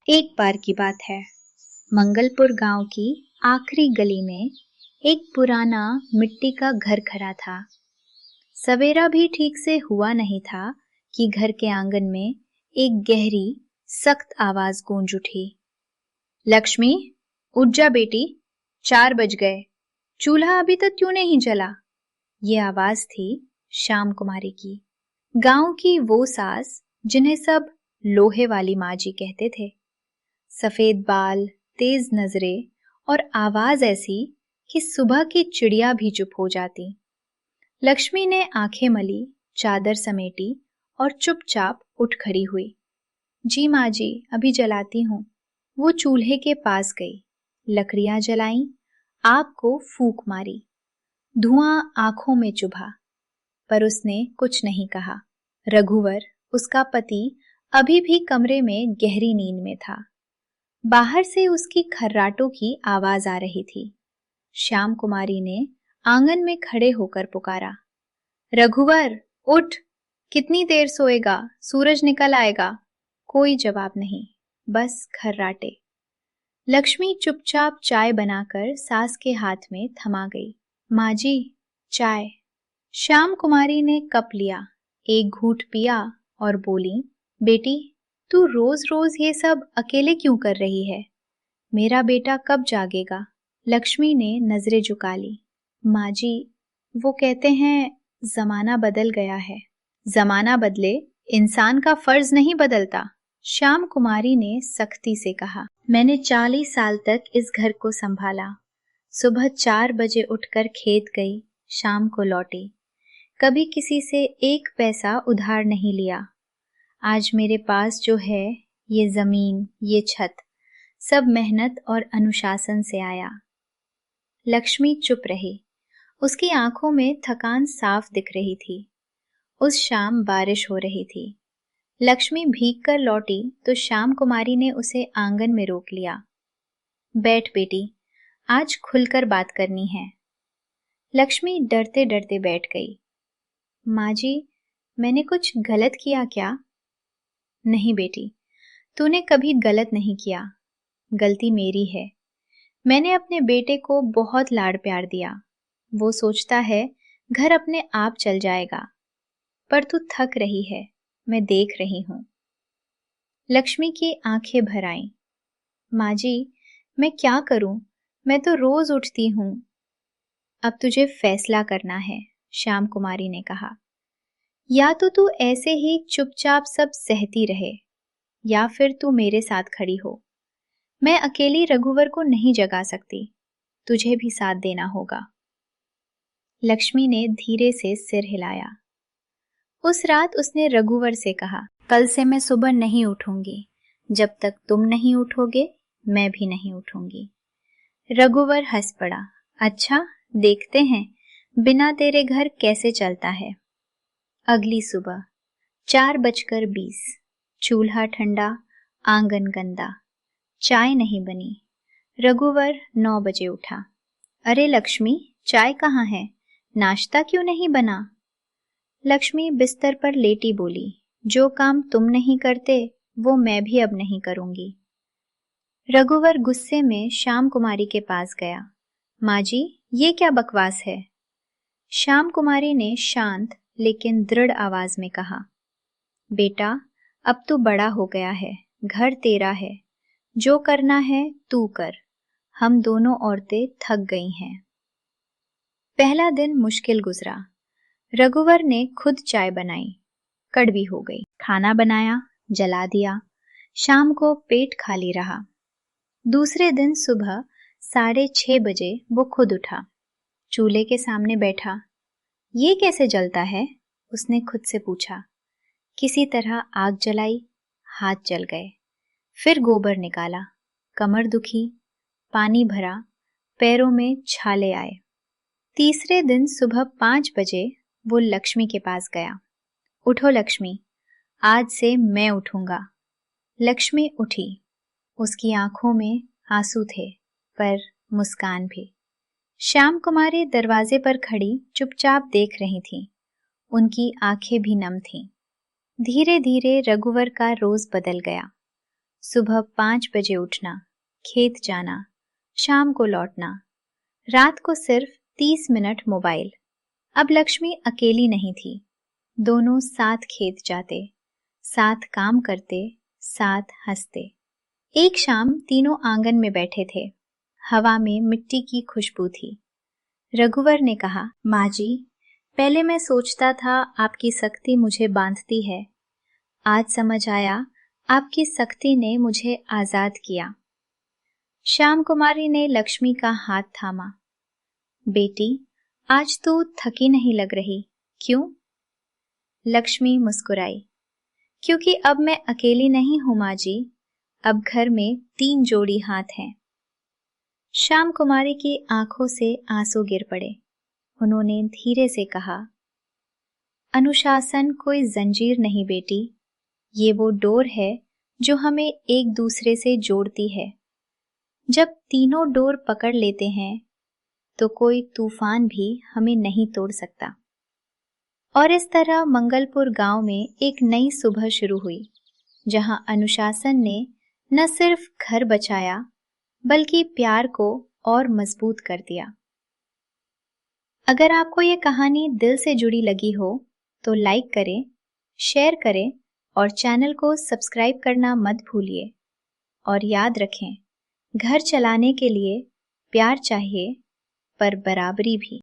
एक बार की बात है, मंगलपुर गांव की आखिरी गली में एक पुराना मिट्टी का घर खड़ा था। सवेरा भी ठीक से हुआ नहीं था कि घर के आंगन में एक गहरी, सख्त आवाज गूंज उठी। लक्ष्मी, उठ जा बेटी, 4 बज गए। चूल्हा अभी तक क्यों नहीं जला? ये आवाज थी श्याम कुमारी की, गांव की वो सास जिन्हें सब लोहे वाली माँ जी कहते थे। सफेद बाल, तेज नजरें और आवाज ऐसी कि सुबह की चिड़िया भी चुप हो जाती। लक्ष्मी ने आंखें मली, चादर समेटी और चुपचाप उठ खड़ी हुई। जी माँ जी, अभी जलाती हूँ। वो चूल्हे के पास गई, लकड़ियां जलाईं, आग को फूंक मारी। धुआं आंखों में चुभा, पर उसने कुछ नहीं कहा। रघुवर, उसका पति, अभी भी कमरे में गहरी नींद में था। बाहर से उसकी खर्राटों की आवाज आ रही थी। श्याम कुमारी ने आंगन में खड़े होकर पुकारा, रघुवर, उठ, कितनी देर सोएगा? सूरज निकल आएगा। कोई जवाब नहीं, बस खर्राटे। लक्ष्मी चुपचाप चाय बनाकर सास के हाथ में थमा गई। माँ जी, चाय। श्याम कुमारी ने कप लिया, एक घूंट पिया और बोली, बेटी, तू रोज रोज ये सब अकेले क्यों कर रही है? मेरा बेटा कब जागेगा? लक्ष्मी ने नजरें झुका ली। माँ जी, वो कहते हैं जमाना बदल गया है। जमाना बदले, इंसान का फर्ज नहीं बदलता। श्याम कुमारी ने सख्ती से कहा। मैंने 40 साल तक इस घर को संभाला। सुबह 4 बजे उठकर खेत गई, शाम को लौटी। कभी किसी से एक पैसा उधार नहीं लिया। आज मेरे पास जो है, ये जमीन, ये छत, सब मेहनत और अनुशासन से आया। लक्ष्मी चुप रही, उसकी आंखों में थकान साफ दिख रही थी। उस शाम बारिश हो रही थी। लक्ष्मी भीग कर लौटी तो श्याम कुमारी ने उसे आंगन में रोक लिया। बैठ बेटी, आज खुलकर बात करनी है। लक्ष्मी डरते डरते बैठ गई। माँ जी, मैंने कुछ गलत किया क्या? नहीं बेटी, तूने कभी गलत नहीं किया। गलती मेरी है। मैंने अपने बेटे को बहुत लाड़ प्यार दिया। वो सोचता है घर अपने आप चल जाएगा, पर तू थक रही है, मैं देख रही हूं। लक्ष्मी की आंखें भर आईं। माँ जी, मैं क्या करूं? मैं तो रोज उठती हूं। अब तुझे फैसला करना है, श्याम कुमारी ने कहा। या तो तू ऐसे ही चुपचाप सब सहती रहे, या फिर तू मेरे साथ खड़ी हो। मैं अकेली रघुवर को नहीं जगा सकती, तुझे भी साथ देना होगा। लक्ष्मी ने धीरे से सिर हिलाया। उस रात उसने रघुवर से कहा, कल से मैं सुबह नहीं उठूंगी। जब तक तुम नहीं उठोगे, मैं भी नहीं उठूंगी। रघुवर हंस पड़ा। अच्छा, देखते हैं बिना तेरे घर कैसे चलता है। अगली सुबह 4:20, चूल्हा ठंडा, आंगन गंदा, चाय नहीं बनी। रघुवर 9 बजे उठा। अरे लक्ष्मी, चाय कहाँ है? नाश्ता क्यों नहीं बना? लक्ष्मी बिस्तर पर लेटी बोली, जो काम तुम नहीं करते वो मैं भी अब नहीं करूंगी। रघुवर गुस्से में श्याम कुमारी के पास गया। माँ जी, ये क्या बकवास है? श्याम कुमारी ने शांत लेकिन दृढ़ आवाज में कहा, बेटा, अब तू बड़ा हो गया है, घर तेरा है, जो करना है तू कर। हम दोनों औरतें थक गई हैं। पहला दिन मुश्किल गुजरा। रघुवर ने खुद चाय बनाई, कड़वी हो गई। खाना बनाया, जला दिया। शाम को पेट खाली रहा। दूसरे दिन सुबह 6:30 बजे वो खुद उठा, चूल्हे के सामने बैठा। ये कैसे जलता है? उसने खुद से पूछा। किसी तरह आग जलाई, हाथ जल गए। फिर गोबर निकाला, कमर दुखी, पानी भरा, पैरों में छाले आए। तीसरे दिन सुबह 5 बजे वो लक्ष्मी के पास गया। उठो लक्ष्मी, आज से मैं उठूंगा। लक्ष्मी उठी। उसकी आंखों में आंसू थे, पर मुस्कान भी। श्याम कुमारी दरवाजे पर खड़ी चुपचाप देख रही थी। उनकी आंखें भी नम थीं। धीरे धीरे रघुवर का रोज बदल गया। सुबह 5 बजे उठना, खेत जाना, शाम को लौटना, रात को सिर्फ 30 मिनट मोबाइल। अब लक्ष्मी अकेली नहीं थी, दोनों साथ खेत जाते, साथ काम करते, साथ हंसते। एक शाम तीनों आंगन में बैठे थे, हवा में मिट्टी की खुशबू थी। रघुवर ने कहा, माँ जी, पहले मैं सोचता था आपकी सख्ती मुझे बांधती है, आज समझ आया आपकी सख्ती ने मुझे आजाद किया। श्याम कुमारी ने लक्ष्मी का हाथ थामा। बेटी, आज तू थकी नहीं लग रही, क्यों? लक्ष्मी मुस्कुराई, क्योंकि अब मैं अकेली नहीं हूं माँ जी, अब घर में 3 जोड़ी हाथ हैं। श्याम कुमारी की आंखों से आंसू गिर पड़े। उन्होंने धीरे से कहा, अनुशासन कोई जंजीर नहीं बेटी, ये वो डोर है जो हमें एक दूसरे से जोड़ती है। जब तीनों डोर पकड़ लेते हैं तो कोई तूफान भी हमें नहीं तोड़ सकता। और इस तरह मंगलपुर गांव में एक नई सुबह शुरू हुई, जहां अनुशासन ने न सिर्फ घर बचाया बल्कि प्यार को और मजबूत कर दिया। अगर आपको ये कहानी दिल से जुड़ी लगी हो तो लाइक करें, शेयर करें और चैनल को सब्सक्राइब करना मत भूलिए। और याद रखें, घर चलाने के लिए प्यार चाहिए पर बराबरी भी।